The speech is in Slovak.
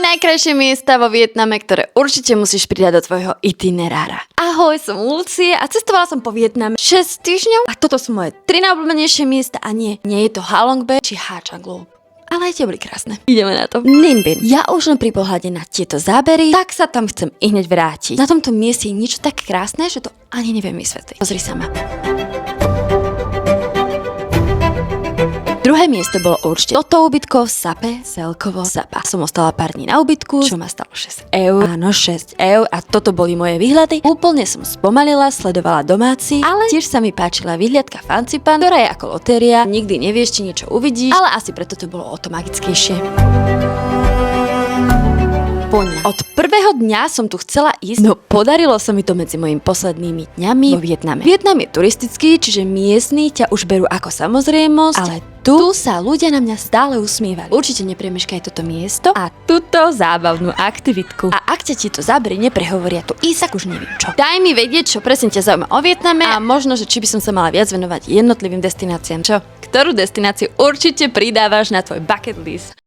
3 najkrajšie miesta vo Vietname, ktoré určite musíš pridať do tvojho itinerára. Ahoj, som Lucie a cestovala som po Vietname 6 týždňov a toto sú moje 3 najobľúbenejšie miesta a nie je to Halong Bay či Ha Chang Loop. Ale aj tie boli krásne. Ideme na to. Ninh Binh. Ja už len pri pohľade na tieto zábery, tak sa tam chcem hneď vrátiť. Na tomto mieste je niečo tak krásne, že to ani neviem vysvetliť. Pozri sama. Druhé miesto bolo určite toto ubytko v Sape, Selkovo Sapa. Som ostala pár dní na ubytku, čo ma stalo 6 eur. Áno, 6 eur a toto boli moje výhľady. Úplne som spomalila, sledovala domáci, ale tiež sa mi páčila výhľadka Fansipan, ktorá je ako lotéria. Nikdy nevieš, či niečo uvidíš, ale asi preto to bolo o to magickejšie. Od prvého dňa som tu chcela ísť, no podarilo sa mi to medzi mojimi poslednými dňami vo Vietname. Vietnam je turistický, čiže miestni ťa už berú ako samozrejmosť, ale tu sa ľudia na mňa stále usmievali. Určite nepremeškaj toto miesto a túto zábavnú aktivitku. A ak ťa to zabrie, neprehovoria tu ísť, už neviem čo. Daj mi vedieť, čo presne ťa zaujíma o Vietname a možno, že či by som sa mala viac venovať jednotlivým destináciám. Čo? Ktorú destináciu určite pridávaš na tvoj bucket list?